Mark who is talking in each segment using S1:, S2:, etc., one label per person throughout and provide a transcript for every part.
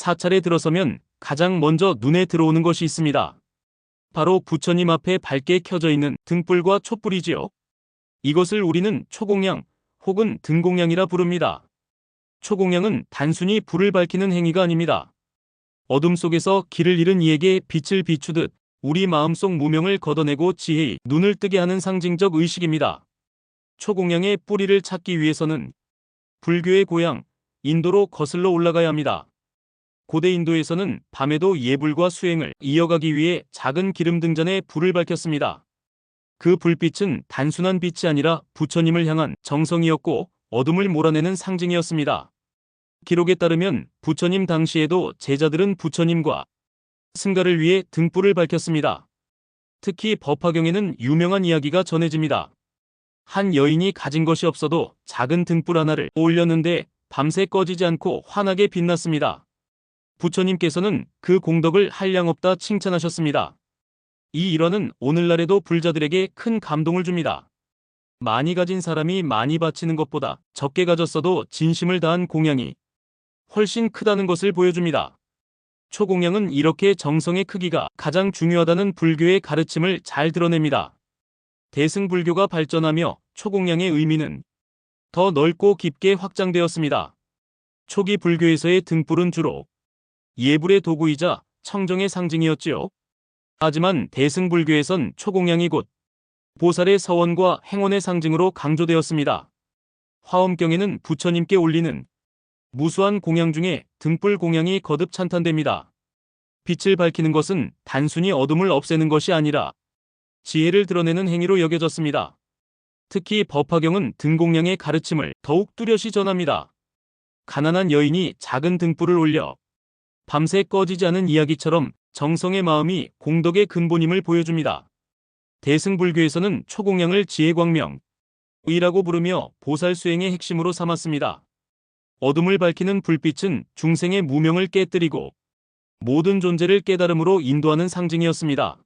S1: 사찰에 들어서면 가장 먼저 눈에 들어오는 것이 있습니다. 바로 부처님 앞에 밝게 켜져 있는 등불과 촛불이지요. 이것을 우리는 초공양 혹은 등공양이라 부릅니다. 초공양은 단순히 불을 밝히는 행위가 아닙니다. 어둠 속에서 길을 잃은 이에게 빛을 비추듯 우리 마음속 무명을 걷어내고 지혜의 눈을 뜨게 하는 상징적 의식입니다. 초공양의 뿌리를 찾기 위해서는 불교의 고향, 인도로 거슬러 올라가야 합니다. 고대 인도에서는 밤에도 예불과 수행을 이어가기 위해 작은 기름등잔에 불을 밝혔습니다. 그 불빛은 단순한 빛이 아니라 부처님을 향한 정성이었고 어둠을 몰아내는 상징이었습니다. 기록에 따르면 부처님 당시에도 제자들은 부처님과 승가를 위해 등불을 밝혔습니다. 특히 법화경에는 유명한 이야기가 전해집니다. 한 여인이 가진 것이 없어도 작은 등불 하나를 올렸는데 밤새 꺼지지 않고 환하게 빛났습니다. 부처님께서는 그 공덕을 한량없다 칭찬하셨습니다. 이 일화는 오늘날에도 불자들에게 큰 감동을 줍니다. 많이 가진 사람이 많이 바치는 것보다 적게 가졌어도 진심을 다한 공양이 훨씬 크다는 것을 보여줍니다. 초공양은 이렇게 정성의 크기가 가장 중요하다는 불교의 가르침을 잘 드러냅니다. 대승불교가 발전하며 초공양의 의미는 더 넓고 깊게 확장되었습니다. 초기 불교에서의 등불은 주로 예불의 도구이자 청정의 상징이었지요. 하지만 대승불교에선 초공양이 곧 보살의 서원과 행원의 상징으로 강조되었습니다. 화엄경에는 부처님께 올리는 무수한 공양 중에 등불 공양이 거듭 찬탄됩니다. 빛을 밝히는 것은 단순히 어둠을 없애는 것이 아니라 지혜를 드러내는 행위로 여겨졌습니다. 특히 법화경은 등공양의 가르침을 더욱 뚜렷이 전합니다. 가난한 여인이 작은 등불을 올려 밤새 꺼지지 않은 이야기처럼 정성의 마음이 공덕의 근본임을 보여줍니다. 대승불교에서는 초공양을 지혜광명, 의라고 부르며 보살 수행의 핵심으로 삼았습니다. 어둠을 밝히는 불빛은 중생의 무명을 깨뜨리고 모든 존재를 깨달음으로 인도하는 상징이었습니다.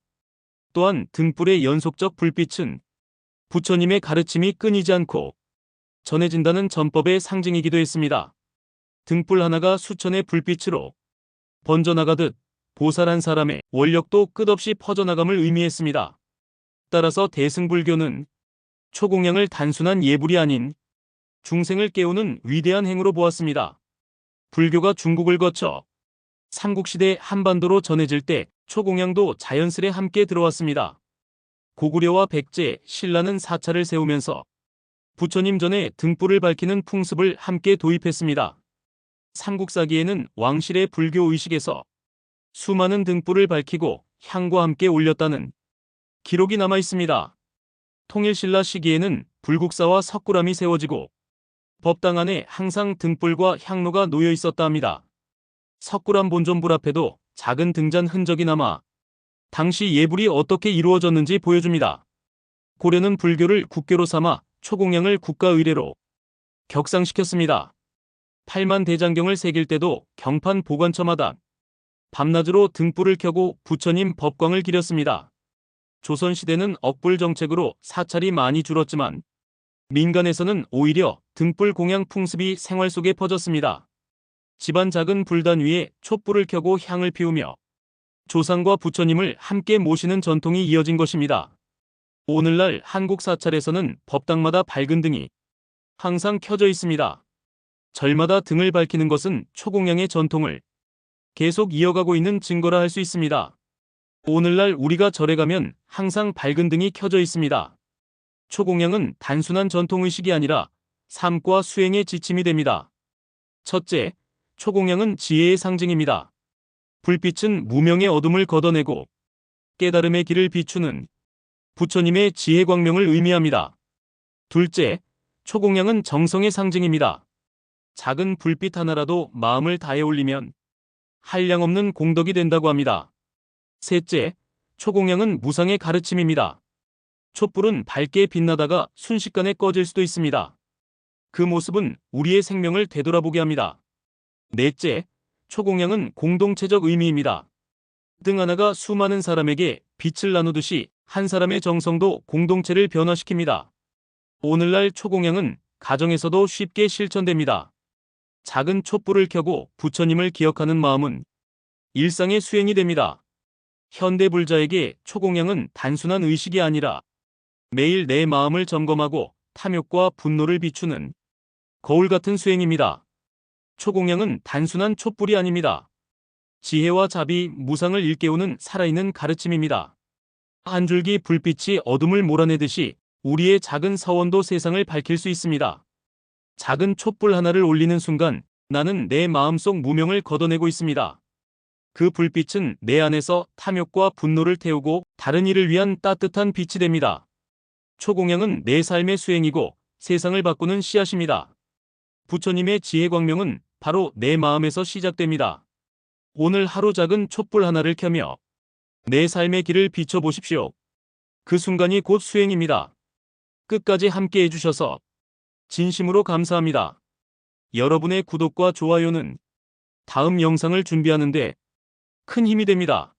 S1: 또한 등불의 연속적 불빛은 부처님의 가르침이 끊이지 않고 전해진다는 전법의 상징이기도 했습니다. 등불 하나가 수천의 불빛으로 번져나가듯 보살 한 사람의 원력도 끝없이 퍼져나감을 의미했습니다. 따라서 대승불교는 초공양을 단순한 예불이 아닌 중생을 깨우는 위대한 행으로 보았습니다. 불교가 중국을 거쳐 삼국시대 한반도로 전해질 때 초공양도 자연스레 함께 들어왔습니다. 고구려와 백제, 신라는 사찰을 세우면서 부처님 전에 등불을 밝히는 풍습을 함께 도입했습니다. 삼국사기에는 왕실의 불교 의식에서 수많은 등불을 밝히고 향과 함께 올렸다는 기록이 남아 있습니다. 통일신라 시기에는 불국사와 석굴암이 세워지고 법당 안에 항상 등불과 향로가 놓여 있었다 합니다. 석굴암 본존불 앞에도 작은 등잔 흔적이 남아 당시 예불이 어떻게 이루어졌는지 보여줍니다. 고려는 불교를 국교로 삼아 초공양을 국가의례로 격상시켰습니다. 팔만대장경을 새길 때도 경판 보관처마다 밤낮으로 등불을 켜고 부처님 법광을 기렸습니다. 조선시대는 억불 정책으로 사찰이 많이 줄었지만 민간에서는 오히려 등불 공양 풍습이 생활 속에 퍼졌습니다. 집안 작은 불단 위에 촛불을 켜고 향을 피우며 조상과 부처님을 함께 모시는 전통이 이어진 것입니다. 오늘날 한국 사찰에서는 법당마다 밝은 등이 항상 켜져 있습니다. 절마다 등을 밝히는 것은 초공양의 전통을 계속 이어가고 있는 증거라 할 수 있습니다. 오늘날 우리가 절에 가면 항상 밝은 등이 켜져 있습니다. 초공양은 단순한 전통의식이 아니라 삶과 수행의 지침이 됩니다. 첫째, 초공양은 지혜의 상징입니다. 불빛은 무명의 어둠을 걷어내고 깨달음의 길을 비추는 부처님의 지혜광명을 의미합니다. 둘째, 초공양은 정성의 상징입니다. 작은 불빛 하나라도 마음을 다해 올리면 한량없는 공덕이 된다고 합니다. 셋째, 초공양은 무상의 가르침입니다. 촛불은 밝게 빛나다가 순식간에 꺼질 수도 있습니다. 그 모습은 우리의 생명을 되돌아보게 합니다. 넷째, 초공양은 공동체적 의미입니다. 등 하나가 수많은 사람에게 빛을 나누듯이 한 사람의 정성도 공동체를 변화시킵니다. 오늘날 초공양은 가정에서도 쉽게 실천됩니다. 작은 촛불을 켜고 부처님을 기억하는 마음은 일상의 수행이 됩니다. 현대 불자에게 초공양은 단순한 의식이 아니라 매일 내 마음을 점검하고 탐욕과 분노를 비추는 거울 같은 수행입니다. 초공양은 단순한 촛불이 아닙니다. 지혜와 자비, 무상을 일깨우는 살아있는 가르침입니다. 한 줄기 불빛이 어둠을 몰아내듯이 우리의 작은 서원도 세상을 밝힐 수 있습니다. 작은 촛불 하나를 올리는 순간 나는 내 마음속 무명을 걷어내고 있습니다. 그 불빛은 내 안에서 탐욕과 분노를 태우고 다른 이를 위한 따뜻한 빛이 됩니다. 초공양은 내 삶의 수행이고 세상을 바꾸는 씨앗입니다. 부처님의 지혜 광명은 바로 내 마음에서 시작됩니다. 오늘 하루 작은 촛불 하나를 켜며 내 삶의 길을 비춰보십시오. 그 순간이 곧 수행입니다. 끝까지 함께 해주셔서 진심으로 감사합니다. 여러분의 구독과 좋아요는 다음 영상을 준비하는데 큰 힘이 됩니다.